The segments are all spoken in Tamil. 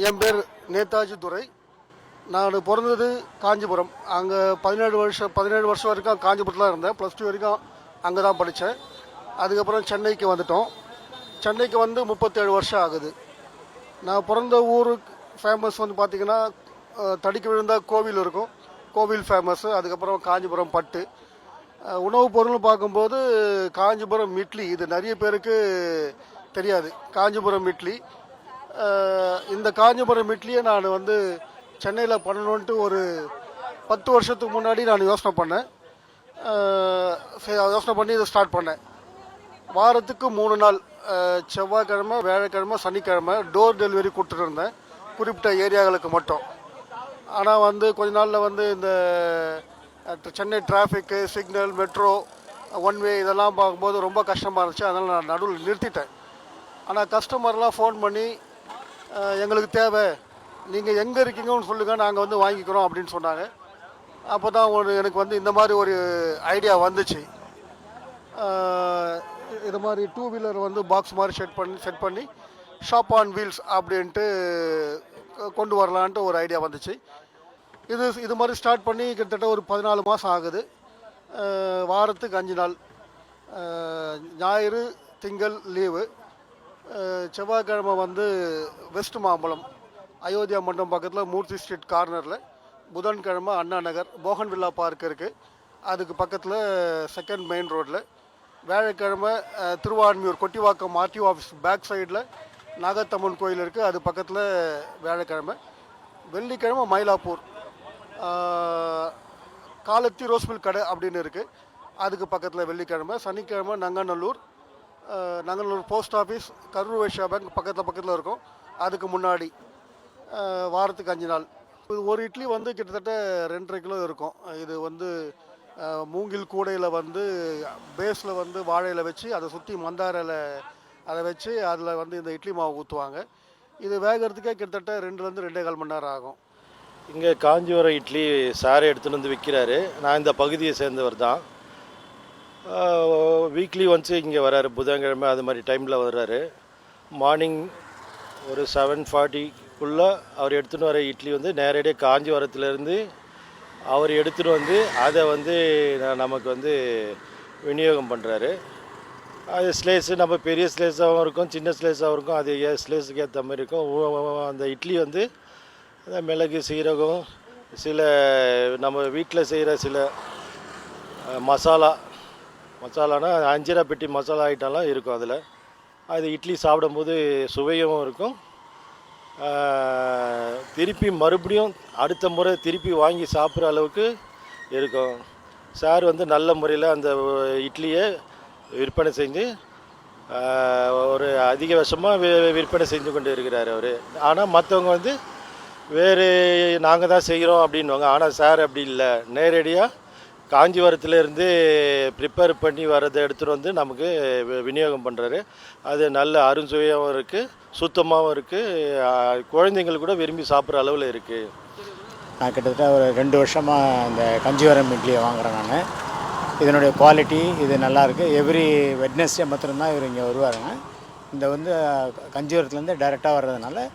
என் பேர் நேதாஜி துரை. நான் பிறந்தது காஞ்சிபுரம். அங்கே 17 வருஷம் வரைக்கும் காஞ்சிபுரத்தில் இருந்தேன். +2 வரைக்கும் அங்கே தான் படித்தேன். அதுக்கப்புறம் சென்னைக்கு வந்துட்டோம். சென்னைக்கு வந்து 37 வருஷம் ஆகுது. நான் பிறந்த ஊருக்கு ஃபேமஸ் வந்து பார்த்திங்கன்னா தடிக்கு விழுந்த கோவில் இருக்கும். கோவில் ஃபேமஸ்ஸு. அதுக்கப்புறம் காஞ்சிபுரம் பட்டு. உணவுப் பொருள்னு பார்க்கும்போது காஞ்சிபுரம் இட்லி, இது நிறைய பேருக்கு தெரியாது. காஞ்சிபுரம் இட்லி, இந்த காஞ்சிபுரம் இட்லியை நான் வந்து சென்னையில் பண்ணணுன்ட்டு ஒரு 10 வருஷத்துக்கு முன்னாடி நான் யோசனை பண்ணேன். யோசனை பண்ணி இதை ஸ்டார்ட் பண்ணேன். வாரத்துக்கு 3 நாள், செவ்வாய்க்கிழமை, வியாழக்கிழமை, சனிக்கிழமை டோர் டெலிவரி கொடுத்துட்டு இருந்தேன், குறிப்பிட்ட ஏரியாக்களுக்கு மட்டும். ஆனால் வந்து கொஞ்ச நாளில் வந்து இந்த சென்னை டிராஃபிக்கு, சிக்னல், மெட்ரோ, ஒன்வே இதெல்லாம் பார்க்கும்போது ரொம்ப கஷ்டமாக இருந்துச்சு. அதனால் நான் நடுவில் நிறுத்திட்டேன். ஆனால் கஸ்டமர்லாம் ஃபோன் பண்ணி எங்களுக்கு தேவை, நீங்கள் எங்கே இருக்கீங்கன்னு சொல்லுங்கள், நாங்கள் வந்து வாங்கிக்கிறோம் அப்படின்னு சொன்னாங்க. அப்போ தான் எனக்கு வந்து இந்த மாதிரி ஒரு ஐடியா வந்துச்சு. இது மாதிரி 2 வீலர் வந்து பாக்ஸ் மாதிரி செட் பண்ணி ஷாப் ஆன் வீல்ஸ் அப்படின்ட்டு கொண்டு வரலான்ட்டு ஒரு ஐடியா வந்துச்சு. இது மாதிரி ஸ்டார்ட் பண்ணி கிட்டத்தட்ட ஒரு 14 மாதம் ஆகுது. வாரத்துக்கு 5 நாள், ஞாயிறு திங்கள் லீவு. செவ்வாய்க்கிழமை வந்து வெஸ்ட் மாம்பலம் அயோத்தியா மண்டபம் பக்கத்தில் மூர்த்தி ஸ்ட்ரீட் கார்னரில், புதன்கிழமை Anna Nagar bougainvillea park இருக்குது, அதுக்கு பக்கத்தில் 2nd மெயின் ரோட்டில், வியாழக்கிழமை Thiruvanmiyur Kottivakkam RTO office back சைடில் நாகத்தம்மன் கோயில் இருக்குது, அது பக்கத்தில் வியாழக்கிழமை. வெள்ளிக்கிழமை மயிலாப்பூர் காலத்தி ரோஸ்மில் கடை அப்படின்னு இருக்குது, அதுக்கு பக்கத்தில் வெள்ளிக்கிழமை. சனிக்கிழமை Nanganallur post office, Karur Vysya bank பக்கத்தில் இருக்கும், அதுக்கு முன்னாடி. வாரத்துக்கு 5 நாள். இது ஒரு இட்லி வந்து கிட்டத்தட்ட 2.5 கிலோ இருக்கும். இது வந்து மூங்கில் கூடையில் வந்து பேஸில் வந்து வாழையில் வச்சு அதை சுற்றி மந்தாரையில் அதை வச்சு அதில் வந்து இந்த இட்லி மாவு ஊற்றுவாங்க. இது வேகிறதுக்கே கிட்டத்தட்ட 2லேருந்து 2.25 மணி நேரம் ஆகும். இங்கே காஞ்சிபுரம் இட்லி சாரை எடுத்துகிட்டு வந்து விற்கிறாரு. நான் இந்த பகுதியை சேர்ந்தவர் தான். வீக்லி ஒன்ஸு இங்கே வர்றாரு, புதன்கிழமை அது மாதிரி டைமில் வர்றாரு. மார்னிங் ஒரு 7:40க்குள்ளே அவர் எடுத்துகிட்டு வர இட்லி வந்து நேரடியாக காஞ்சிபுரத்துலேருந்து அவர் எடுத்துகிட்டு வந்து அதை வந்து நமக்கு வந்து விநியோகம் பண்ணுறாரு. அது ஸ்லேஸு நம்ம பெரிய ஸ்லேஸாகவும் இருக்கும், சின்ன ஸ்லேஸாகவும் இருக்கும். அது ஸ்லேஸுக்கு ஏற்ற மாதிரி இருக்கும். அந்த இட்லி வந்து மிளகு, சீரகம், சில நம்ம வீட்டில் செய்கிற சில மசாலானா அஞ்சரை பெட்டி மசாலா ஐட்டம்லாம் இருக்கும் அதில். அது இட்லி சாப்பிடும்போது சுவையும் இருக்கும். திருப்பி மறுபடியும் அடுத்த முறை திருப்பி வாங்கி சாப்பிட்ற அளவுக்கு இருக்கும். சார் வந்து நல்ல முறையில் அந்த இட்லியை விற்பனை செஞ்சு ஒரு அதிகபட்சமாக விற்பனை செஞ்சு கொண்டு இருக்கிறார் அவர். ஆனால் மற்றவங்க வந்து வேறு நாங்கள் தான் செய்கிறோம் அப்படின்வாங்க. ஆனால் சார் அப்படி இல்லை, நேரடியாக காஞ்சிபுரத்துலேருந்து ப்ரிப்பேர் பண்ணி வரதை எடுத்துகிட்டு வந்து நமக்கு விநியோகம் பண்ணுறாரு. அது நல்ல அருஞ்சுவையாகவும் இருக்குது, சுத்தமாகவும் இருக்குது, குழந்தைங்கள் கூட விரும்பி சாப்பிட்ற அளவில் இருக்குது. நான் கிட்டத்தட்ட ஒரு 2 வருஷமாக இந்த காஞ்சிபுரம் இட்லியை வாங்குகிறேன். நான் இதனுடைய குவாலிட்டி இது நல்லாயிருக்கு. எவ்ரி வெட்னஸ்டே மாத்திரம்தான் இவர் இங்கே வருவாருங்க. இந்த வந்து காஞ்சிபுரத்துலேருந்து டைரெக்டாக வர்றதுனால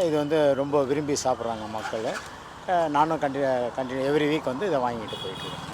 இது வந்து ரொம்ப விரும்பி சாப்பிட்றாங்க மக்கள். நானும் கண்டினியூ எவ்ரி வீக் வந்து இதை வாங்கிட்டு போயிட்டுருக்கேன்.